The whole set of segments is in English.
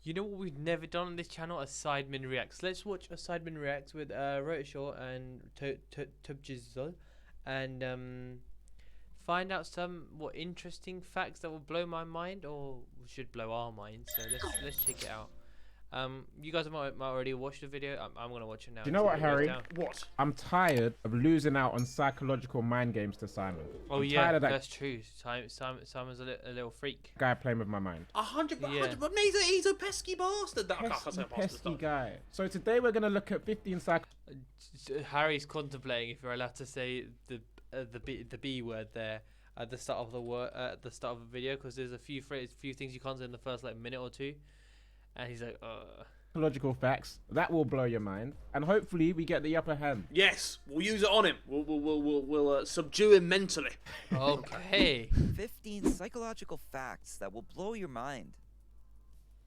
You know what we've never done on this channel? A Sidemen Reacts. Let's watch a Sidemen Reacts with Rotashaw and tbjzl and find out some what interesting facts that will blow my mind or should blow our minds. So let's check it out. You guys might already watch the video. I'm gonna watch it now. Do you know what, Harry? What? I'm tired of losing out on psychological mind games to Simon. Oh I'm yeah, tired of that that's true. Simon's a little freak. guy playing with my mind. 100%. Yeah. But he's a pesky bastard. That I can't say Pesky guy. So today we're gonna look at 15 Harry's contemplating if you're allowed to say the B word there at the start of the start of a video, because there's a few things you can't say in the first like minute or two, and he's like, psychological facts that will blow your mind, and hopefully we get the upper hand. Yes, we'll use it on him. We'll subdue him mentally. Okay. 15 psychological facts that will blow your mind.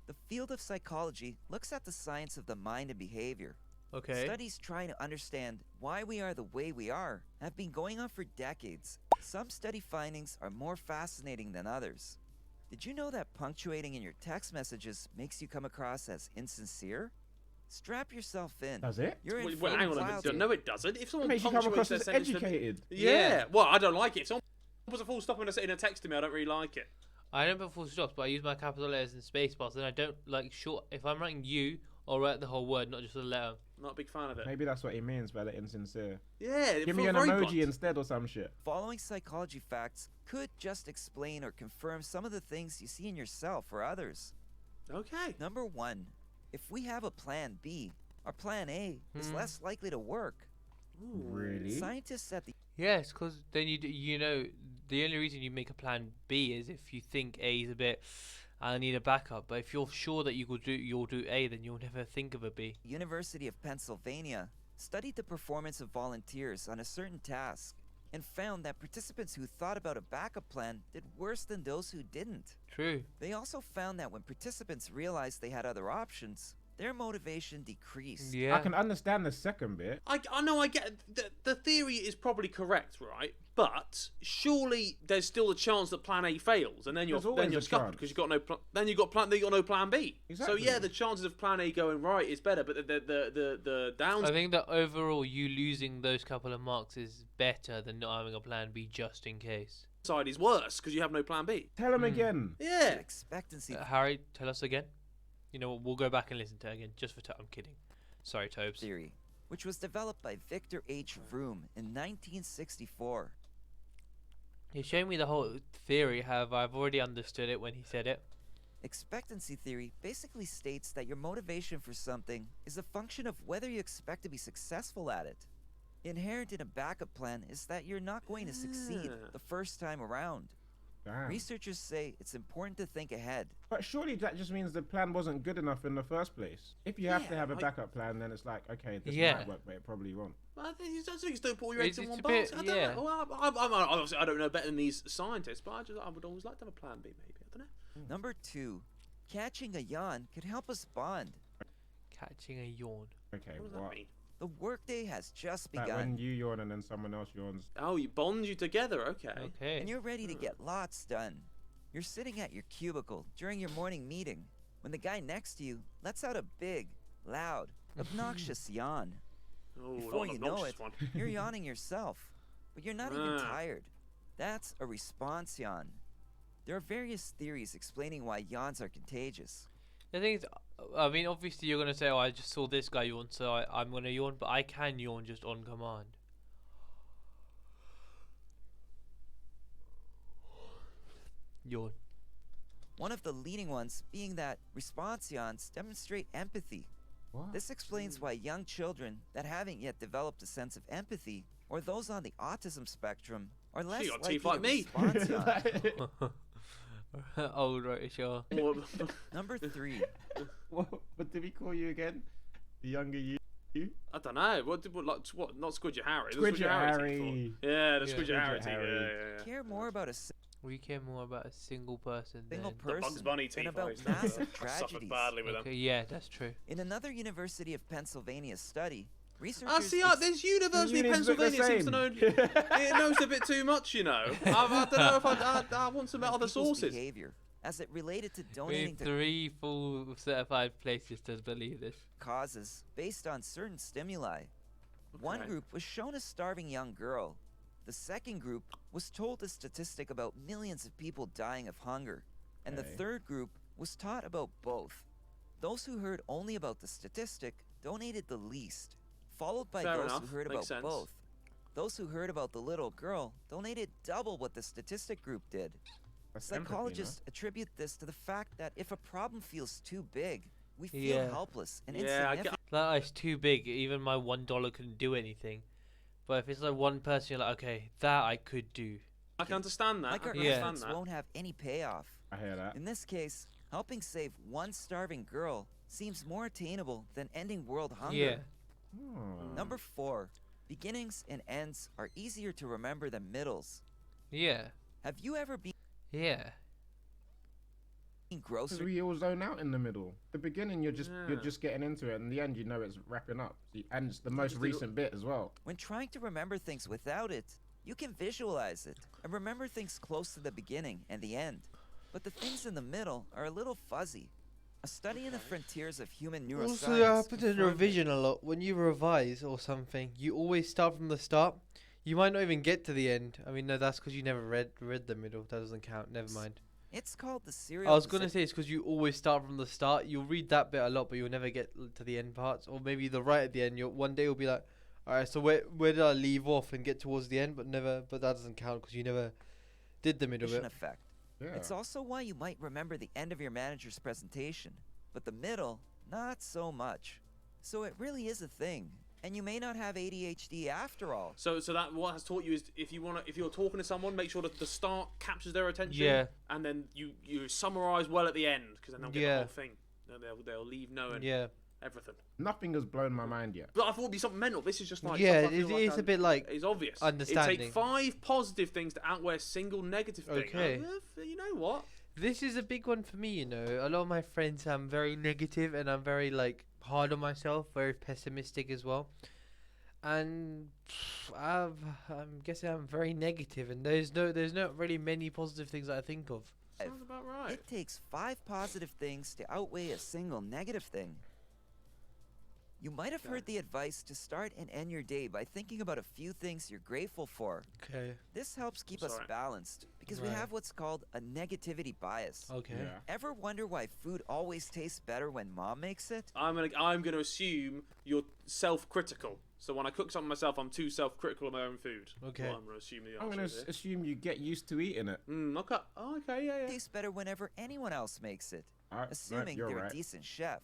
The field of psychology looks at the science of the mind and behavior. Okay. Studies trying to understand why we are the way we are have been going on for decades. Some study findings are more fascinating than others. Did you know that punctuating in your text messages makes you come across as insincere? Strap yourself in. Does it? You're in Well, full hang on a cloud. minute. No, it doesn't. If someone It makes you come punctuates across their as sentence, educated. yeah. Well, I don't like it. If someone puts a full stop in a text to me, I don't really like it. I don't put full stops, but I use my capital letters and space bars, and I don't like short. If I'm writing you, I'll write the whole word, not just a letter. Not a big fan of it. Maybe that's what he means by the insincere. Yeah. Give me an emoji instead or some shit. Following psychology facts could just explain or confirm some of the things you see in yourself or others. Okay. Number 1, if we have a plan B, our plan A is less likely to work. Ooh. Really? Scientists at the Yes, because then you know the only reason you make a plan B is if you think A is a bit, I need a backup. But if you're sure that you'll do A, then you'll never think of a B. University of Pennsylvania studied the performance of volunteers on a certain task and found that participants who thought about a backup plan did worse than those who didn't. True. They also found that when participants realized they had other options, their motivation decreased. Yeah. I can understand the second bit. I know. I get the theory is probably correct, right? But surely there's still a chance that Plan A fails, and then you're There's always a scuppered chance. because you've got no then you got no Plan B. Exactly. So yeah, the chances of Plan A going right is better, but the downs. I think that overall, you losing those couple of marks is better than not having a plan B just in case. Side is worse because you have no Plan B. Tell him again. Yeah. Expectancy Harry, tell us again. You know what? We'll go back and listen to it again just for. I'm kidding. Sorry, Tobes. theory, which was developed by Victor H. Vroom in 1964. You're showing me the whole theory. However, I've already understood it when he said it. Expectancy theory basically states that your motivation for something is a function of whether you expect to be successful at it. Inherent in a backup plan is that you're not going to succeed the first time around. Damn. Researchers say it's important to think ahead. But surely that just means the plan wasn't good enough in the first place. If you have to Yeah, have a I- backup plan, then it's like, okay, this Yeah. might work, but it probably won't. I think you just don't put all your eggs in It's one a bit- basket. I don't yeah. know. Well, obviously I don't know better than these scientists, but I would always like to have a Plan B. Maybe I don't know. Number 2, catching a yawn could help us bond. Catching a yawn. Okay, What does that mean? The workday has just Like begun, when you yawn and then someone else yawns. Oh, you bond you together. Okay. Okay. and you're ready to get lots done. You're sitting at your cubicle during your morning meeting when the guy next to you lets out a big, loud, obnoxious yawn. Oh, Before not you an know obnoxious it, one. you're yawning yourself, but you're not even Ah. tired. That's a response yawn. There are various theories explaining why yawns are contagious. The thing is, I mean, obviously you're gonna say, "Oh, I just saw this guy yawn, so I'm gonna yawn," but I can yawn just on command. Yawn. One of the leading ones being that response yawns demonstrate empathy. What? This explains why young children that haven't yet developed a sense of empathy, or those on the autism spectrum, are less got likely teeth like to me. respond to yawn. Old right, sure. Number 3, what did we call you again? The younger you? I don't know. What? Not Squidget Harry. The Squidget Harry. Harry. Yeah, the Yeah. Squidget Harry Squidget team. Harry. Yeah. care more about a We care more about a single person single than. The Bugs person Bunny than teeth. about I used to- massive I suffered tragedies. badly with them. Okay, yeah, that's true. In another University of Pennsylvania study, researchers I see. There's University of Unions look the Pennsylvania seems to know. same. It knows a bit too much, you know. I don't know if I want some other people's sources. behavior. as it related to We donating need to 3 full certified places to believe this. causes based on certain stimuli. One Okay. group was shown a starving young girl. The second group was told a statistic about millions of people dying of hunger. And the Okay. third group was taught about both. Those who heard only about the statistic donated the least, followed by Fair those enough, who heard makes about sense. both. Those who heard about the little girl donated double what the statistic group did. That's empathy, no? Psychologists attribute this to the fact that if a problem feels too big, we feel Yeah. helpless and Yeah, I insignificant. Like, it's too big. Even my $1 couldn't do anything. But if it's like one person, you're like, okay, that I could do. I can understand that. Like I our can Yeah. understand efforts that. won't have any payoff. I hear that. In this case, helping save one starving girl seems more attainable than ending world hunger. Yeah. Hmm. Number 4. Beginnings and ends are easier to remember than middles. Yeah. Have you ever been Yeah. Because grocery we all zone out in the middle. The beginning, you're Yeah. just getting into it, and the end, you know it's wrapping up. And it's the most just do- recent bit as well. when trying to remember things without it? You can visualize it and remember things close to the beginning and the end. But the things in the middle are a little fuzzy. A study in the frontiers of human neuroscience. Also, that happens in confirmed that revision a lot. When you revise or something, you always start from the start. You might not even get to the end. I mean, no, that's because you never read the middle. That doesn't count. Never mind. It's called the serial. I was gonna say it's because you always start from the start. You'll read that bit a lot, but you'll never get to the end parts. Or maybe the right at the end. You'll one day you'll be like, all right, so where did I leave off and get towards the end? But never. But that doesn't count because you never did the middle bit. effect. Yeah. It's also why you might remember the end of your manager's presentation, but the middle, not so much. So it really is a thing. And you may not have ADHD after all. So that what has taught you is if you're talking to someone, make sure that the start captures their attention. Yeah. And then you summarize well at the end because then they'll get the Yeah. whole thing. They'll leave knowing Yeah. everything. Nothing has blown my mind yet. But I thought it'd be something mental. This is just like Yeah, stuff I feel like it's a bit like it's obvious. It understanding. take 5 positive things to outweigh a single negative thing. Okay. You know what? This is a big one for me, you know. A lot of my friends, I'm very negative and I'm very like hard on myself, very pessimistic as well. And I'm guessing I'm very negative, and there's not really many positive things that I think of. Sounds about right. It takes 5 positive things to outweigh a single negative thing. You might have heard the advice to start and end your day by thinking about a few things you're grateful for. Okay. This helps keep us Sorry. balanced because we Right. have what's called a negativity bias. Okay. Yeah. Ever wonder why food always tastes better when mom makes it? I'm gonna assume you're self-critical. So when I cook something myself, I'm too self-critical of my own food. Okay. Well, I'm gonna assume the I'm answer gonna is assume you get used to eating it. Okay. Oh, okay. Yeah. Tastes better whenever anyone else makes it, Alright, assuming you're they're right. a decent chef.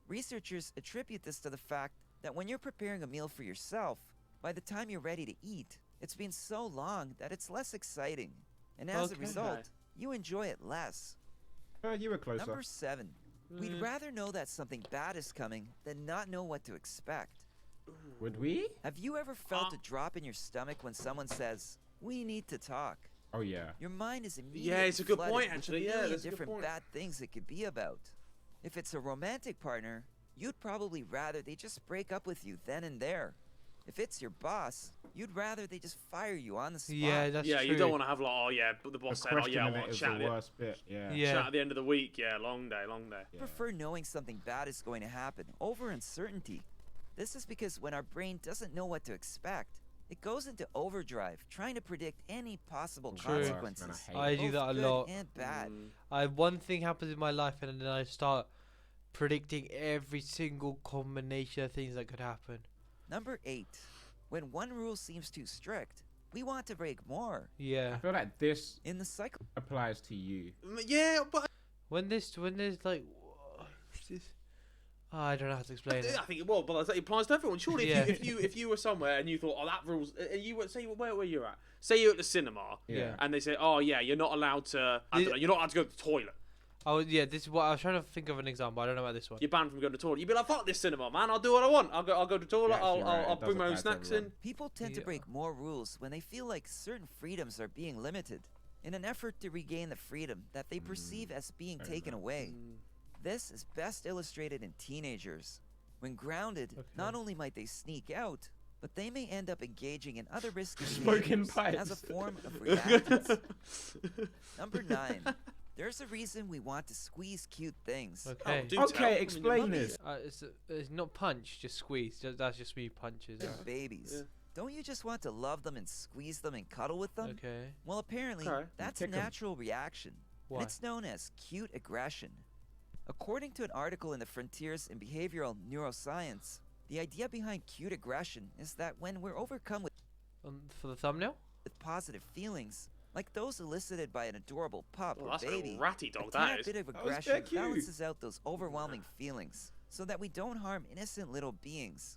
Researchers attribute this to the fact that when you're preparing a meal for yourself, by the time you're ready to eat, it's been so long that it's less exciting. And as a Okay. result, you enjoy it less. You were closer. Number 7. We'd rather know that something bad is coming than not know what to expect. Would we? Have you ever felt a drop in your stomach when someone says, "We need to talk"? Oh yeah. Your mind is immediately Yeah, it's a good flooded point, with actually. a Yeah, million that's a good different point. bad things it could be about. If it's a romantic partner, you'd probably rather they just break up with you then and there. If it's your boss, you'd rather they just fire you on the spot. Yeah, that's Yeah, true. you don't want to have like, oh yeah, but the The boss said, oh yeah, I questioning want it to is chat the at worst bit. Yeah. Yeah. chat at the end of the week. Yeah, long day, long day. Yeah. Prefer knowing something bad is going to happen over uncertainty. This is because when our brain doesn't know what to expect, it goes into overdrive, trying to predict any possible True. consequences. Man, I hate I do both that a good lot. and bad. One thing happens in my life, and then I start predicting every single combination of things that could happen. Number 8. When one rule seems too strict, we want to break more. I Yeah. feel like this In the cycle applies to you. Yeah, but When there's like, this, I don't know how to explain it. I think but it applies to everyone. Surely, Yeah. if you were somewhere and you thought, oh, that rules, and you would say where you're at. Say you're at the cinema, Yeah. and they say, oh yeah, you're not allowed to. I don't know, you're not allowed to go to the toilet. Oh yeah, this is what I was trying to think of an example. I don't know about this one. You're banned from going to the toilet. You'd be like, fuck this cinema, man. I'll do what I want. I'll go to the toilet. You're actually right, I'll it bring does my own apply to snacks in. everyone. People tend to Yeah. break more rules when they feel like certain freedoms are being limited in an effort to regain the freedom that they perceive as being fair taken enough. away. This is best illustrated in teenagers. When grounded, Okay. not only might they sneak out, but they may end up engaging in other risky Smoking behaviors as a pipes. form of reactance. Number 9. There's a reason we want to squeeze cute things. Okay. do tell. Okay, explain this. It's not punch, just squeeze. That's just me punches. They're babies. Yeah. Don't you just want to love them and squeeze them and cuddle with them? Okay. Well, apparently, Okay. that's a Kick 'em. natural reaction. Why? And it's known as cute aggression. According to an article in the Frontiers in Behavioral Neuroscience, the idea behind cute aggression is that when we're overcome For the thumbnail. with positive feelings, like those elicited by an adorable pup Well, or that's baby, a ratty a dog, tad that is. bit of was aggression dead cute. balances out those overwhelming feelings so that we don't harm innocent little beings.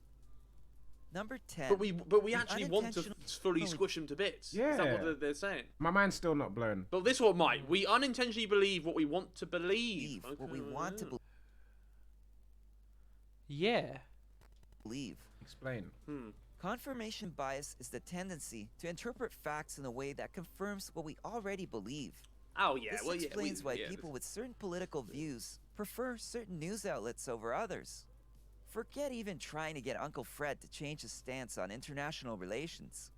Number 10. But we actually want to unintentional- fully squish them to bits. Is that Yeah. what they're saying? My mind's still not blown. But this one might. We unintentionally believe what we want to believe. What we want to Yeah. believe. Explain. Confirmation bias is the tendency to interpret facts in a way that confirms what we already believe. Oh yeah. This Well, yeah. explains why yeah, people with certain political views prefer certain news outlets over others. Forget even trying to get Uncle Fred to change his stance on international relations.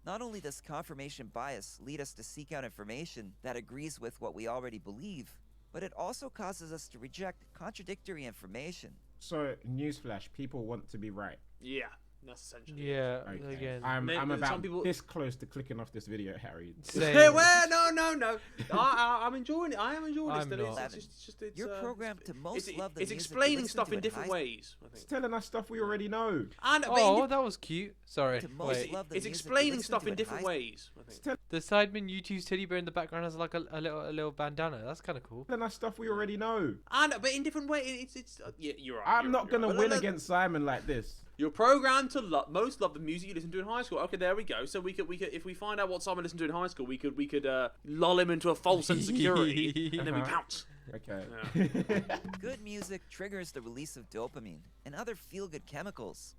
Not only does confirmation bias lead us to seek out information that agrees with what we already believe, but it also causes us to reject contradictory information. So, newsflash: people want to be right. Yeah. That's essentially. Yeah. Okay. Again. I'm Maybe some about people- this close to clicking off this video, Harry. Same. Well, no. I'm enjoying it. I am enjoying I'm this. not. It's just it's, You're programmed to most love the It's music you explaining listen stuff to in different high ways. I It's think. telling us stuff we already know. And Oh, that was cute. Sorry. To most Wait. love the it's music you explaining listen stuff to in in different high ways. I think. The Sidemen YouTube's teddy bear in the background has like a little bandana. That's kind of cool. Telling us stuff we already know. But in different ways. It's yeah. You're right. I'm you're not right, gonna you're right. win But against Simon like this. You're programmed to most love the music you listen to in high school. Okay, there we go. So we could if we find out what Simon listened to in high school, we could lull him into a false sense of security, and then we pounce. Okay. Good music triggers the release of dopamine and other feel-good chemicals.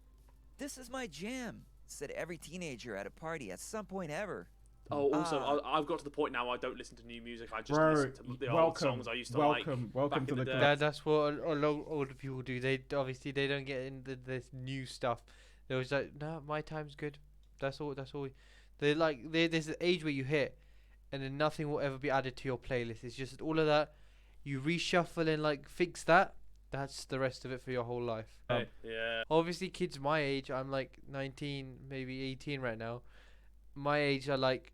This is my jam, said every teenager at a party at some point ever. Oh, also, I've got to the point now I don't listen to new music. I just Bro, listen to the old welcome, songs I used to like. welcome back to in the day. club. That's what a lot of older people do. They obviously they don't get into this new stuff. They was like, no, my time's good. That's all. They like there's an age where you hit, and then nothing will ever be added to your playlist. It's just all of that. You reshuffle and like fix that. That's the rest of it for your whole life. Yeah. Obviously, kids my age, I'm like 19, maybe 18 right now. My age are like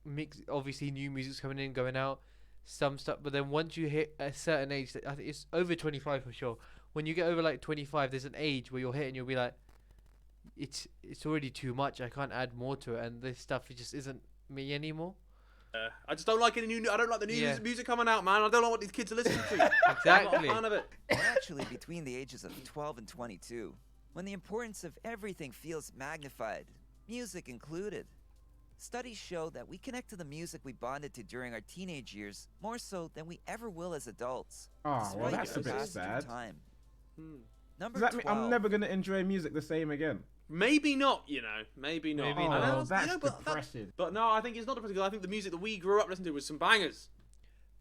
obviously new music's coming in, going out, some stuff. But then once you hit a certain age, I think it's over 25 for sure. When you get over like 25, there's an age where you'll hit and you'll be like, it's already too much. I can't add more to it, and this stuff just isn't me anymore. I just don't like any new. I don't like the new Yeah. music coming out, man. I don't like what these kids are listening to. I'm not a Exactly. fan of it. We're actually between the ages of 12 and 22, when the importance of everything feels magnified, music included. Studies show that we connect to the music we bonded to during our teenage years more so than we ever will as adults. Oh, well, despite that's the a bit passage of sad. time. Hmm. Number Does that mean 12. I'm never gonna enjoy music the same again? Maybe not. You know, maybe not. Maybe And not. Oh, that's but depressing. But no, I think it's not depressing. 'Cause I think the music that we grew up listening to was some bangers.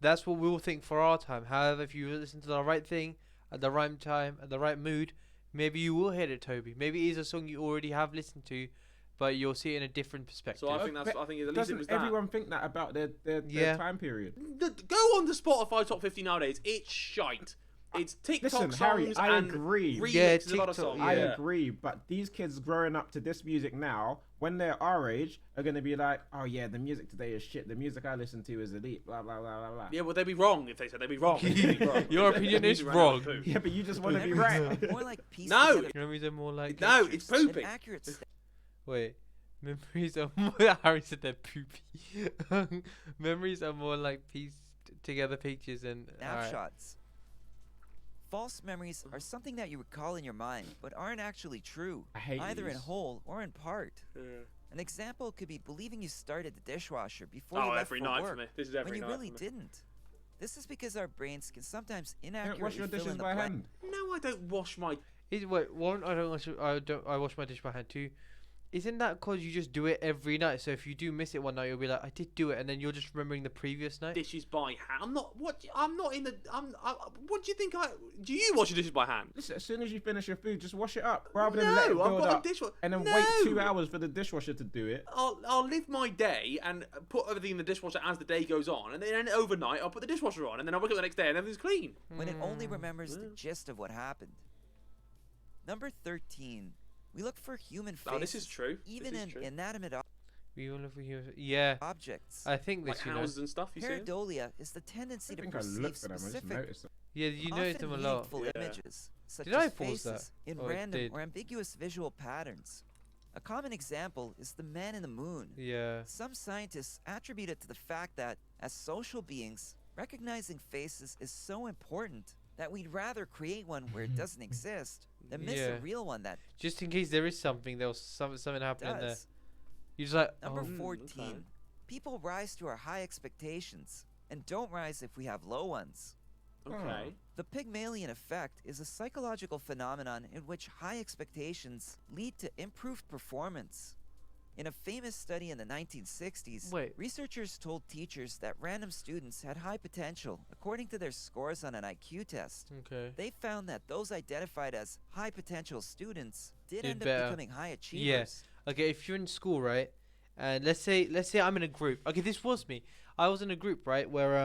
That's what we'll think for our time. However, if you listen to the right thing at the right time, at the right mood, maybe you will hit it, Toby. Maybe it is a song you already have listened to, but you'll see it in a different perspective. So I think at least it Doesn't was that. everyone think that about their Yeah. time period? Go on to Spotify Top 50 nowadays. It's shite. It's TikTok Listen, songs Harry, I and agree. remixes Yeah, of other TikTok, songs. I Yeah. agree, but these kids growing up to this music now, when they're our age, are gonna be like, "Oh yeah, the music today is shit. The music I listen to is elite." Blah blah blah blah blah. Yeah, well, they'd be wrong if they said they'd be wrong. They'd be wrong. Your opinion is Music right now wrong. too. Yeah, but you just want to be Memories right. are more like pieced No. together Memories are more like No, it's than pooping. accurate Wait, memories are more. Harry said they're poopy. Memories are more like pieced together pictures and. Alright. snapshots. False memories are something that you recall in your mind, but aren't actually true, I hate either in these. whole or in part. Yeah. An example could be believing you started the dishwasher before Oh, you left every for night work, for me. This is when every you night really for me. didn't. This is because our brains can sometimes You don't inaccurately wash your fill dishes in the by blank. hand. No, I don't wash my. Wait, one, I wash my dish by hand too. Isn't that because you just do it every night? So if you do miss it one night, you'll be like, I did do it, and then you're just remembering the previous night. Dishes by hand. I'm not. What? I'm not in the. What do you think? Do you wash your dishes by hand? Listen, as soon as you finish your food, just wash it up rather than No, let it I've build got a up dishwasher. and then No. wait 2 hours for the dishwasher to do it. I'll live my day and put everything in the dishwasher as the day goes on, and then overnight I'll put the dishwasher on, and then I'll wake up the next day and everything's clean. when it only remembers the gist of what happened. Number 13. We look for human faces. Oh, this is true. Even This is in true. inanimate We all look for you. Yeah, objects. I think Like this. You know. houses and stuff. You see? Pareidolia is the tendency I to think I perceive looked for them. I just specific, noticed them. Yeah, you often notice them a lot. meaningful Yeah. images, such Did as I pause that? faces, in Oh, it random did. or ambiguous visual patterns. A common example is the man in the moon. Yeah. Some scientists attribute it to the fact that, as social beings, recognizing faces is so important that we'd rather create one where it doesn't exist than miss Yeah. a real one that Just in case there is something, there's something happening there. does. You're just like, Number oh, 14. okay. People rise to our high expectations and don't rise if we have low ones. Okay. The Pygmalion effect is a psychological phenomenon in which high expectations lead to improved performance. In a famous study in the 1960s, Wait. researchers told teachers that random students had high potential according to their scores on an IQ test. okay. They found that those identified as high potential students did Did end better. up becoming high achievers. Okay, if you're in school, right, and let's say I'm in a group. Okay, this was me. I was in a group, right, where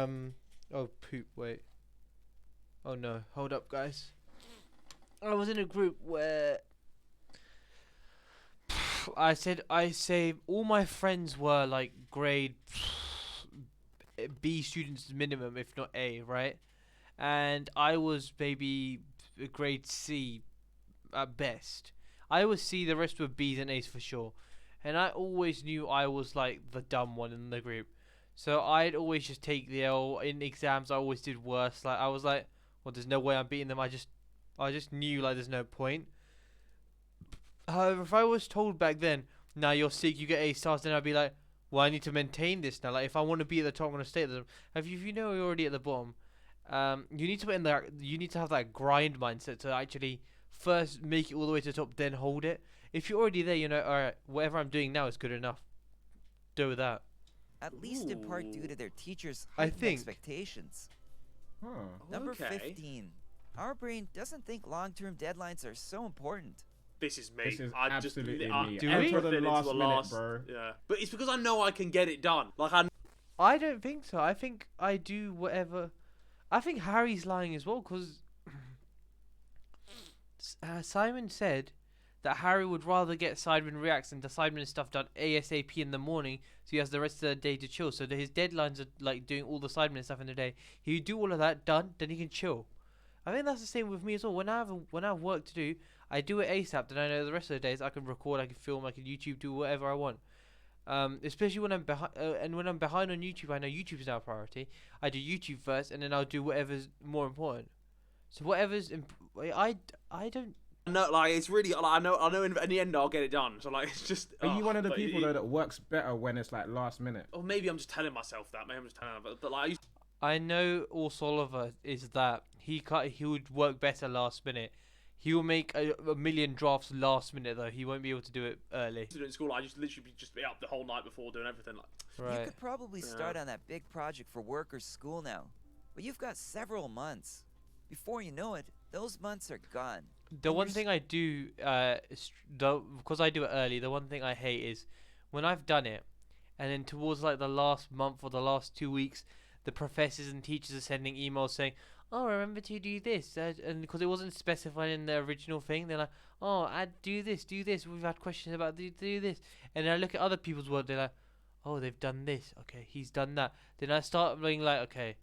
oh poop, wait. Oh no, hold up, guys. I was in a group where I say all my friends were like grade B students minimum, if not A, right? And I was maybe a grade C at best. I was C, the rest were B's and A's for sure. And I always knew I was like the dumb one in the group. So I'd always just take the L in exams. I always did worse. Like I was like, well, there's no way I'm beating them. I just knew like there's no point. However, if I was told back then, now you're sick, you get A stars, then I'd be like, well, I need to maintain this now. Like if I want to be at the top, I'm gonna stay at the top. If you know you're already at the bottom, you need to put in that. You need to have that grind mindset to actually first make it all the way to the top, then hold it. If you're already there, you know, all right, whatever I'm doing now is good enough. Do with that. At least in part due Ooh. to their teachers' I heightened think- expectations. Huh. Number Okay. 15. Our brain doesn't think long-term deadlines are so important. This is me. This is I just absolutely I me. Do enter we? Until the it into last the minute, last, bro. Yeah, but it's because I know I can get it done. Like I don't think so. I think I do whatever. I think Harry's lying as well because Simon said that Harry would rather get Sidemen reacts and the Sidemen stuff done ASAP in the morning, so he has the rest of the day to chill. So that his deadlines are like doing all the Sidemen stuff in the day. He do all of that done, then he can chill. I think that's the same with me as well. When I have work to do, I do it ASAP. Then I know the rest of the days I can record, I can film, I can YouTube, do whatever I want. Especially when I'm behind, and when I'm behind on YouTube, I know YouTube's now a priority. I do YouTube first, and then I'll do whatever's more important. So whatever's I don't. no, like it's really like I know in the end I'll get it done. So like it's just. Are you one of the but people though that works better when it's like last minute? Or maybe I'm just telling myself that. Maybe I'm just telling myself, but like I know also Oliver is that he would work better last minute. He will make a million drafts last minute though. He won't be able to do it early. to do it in school, I just literally be up the whole night before doing everything. Like You Right. could probably start on that big project for work or school now, but you've got several months. Before you know it, those months are gone. The one thing I do, because I do it early, the one thing I hate is when I've done it, and then towards like the last month or the last 2 weeks, the professors and teachers are sending emails saying, "Oh, remember to do this," and because it wasn't specified in the original thing, they're like, "Oh, do this. We've had questions about do this," and then I look at other people's work, they're like, "Oh, they've done this. Okay, he's done that." Then I start being like, "Okay,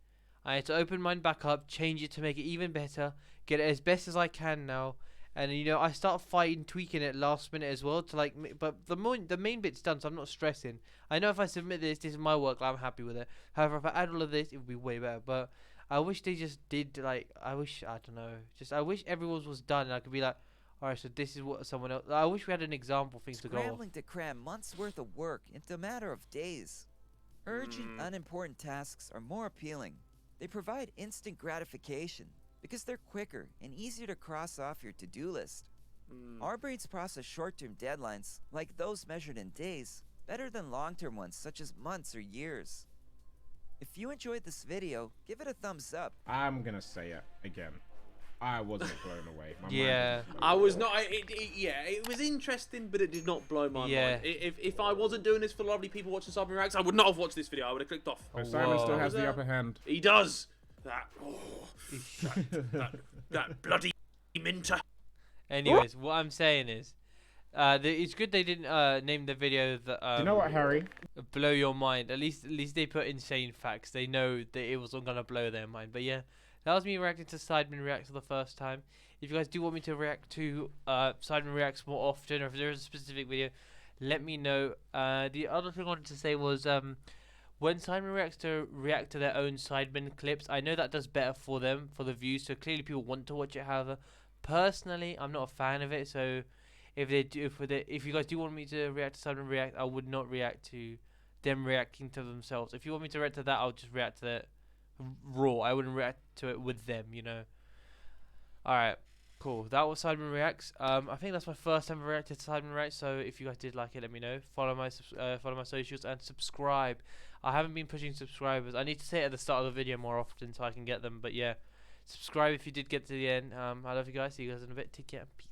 I had to open mine back up, change it to make it even better, get it as best as I can now." And you know, I start fighting, tweaking it last minute as well to like. But the main bit's done, so I'm not stressing. I know if I submit this is my work. I'm happy with it. However, if I add all of this, it would be way better. But I wish they just did like. I wish I don't know. Just I wish everyone's was done. And I could be like, all right, so this is what someone else. I wish we had an example thing to go off. Scrambling to cram months' worth of work into a matter of days. Urgent, unimportant tasks are more appealing. They provide instant gratification because they're quicker and easier to cross off your to-do list. Our brains process short-term deadlines, like those measured in days, better than long-term ones such as months or years. If you enjoyed this video, give it a thumbs up. I'm gonna say it again. I wasn't blown away. My mind Yeah. wasn't blown I was away. not. Yeah, it was interesting, but it did not blow my Yeah. mind. If I wasn't doing this for lovely people watching Sidemen Reacts, I would not have watched this video. I would have clicked off. But Simon still Whoa. has Was the that- upper hand. He does. That bloody minter. Anyways, what I'm saying is, it's good they didn't name the video that Do you know what, Harry? blow your mind. At least they put insane facts. They know that it wasn't gonna blow their mind. But yeah, that was me reacting to Sidemen Reacts for the first time. If you guys do want me to react to Sidemen Reacts more often, or if there is a specific video, let me know. The other thing I wanted to say was when Sidemen Reacts to react to their own Sidemen clips, I know that does better for them, for the views. So clearly people want to watch it. However, personally, I'm not a fan of it. So if you guys do want me to react to Sidemen React, I would not react to them reacting to themselves. If you want me to react to that, I'll just react to it raw. I wouldn't react to it with them, you know. Alright, cool. That was Sidemen Reacts. I think that's my first time reacted to Sidemen Reacts, so if you guys did like it, let me know. Follow my socials and subscribe. I haven't been pushing subscribers. I need to say it at the start of the video more often so I can get them, but yeah. Subscribe if you did get to the end. I love you guys. See you guys in a bit. Take care. Peace.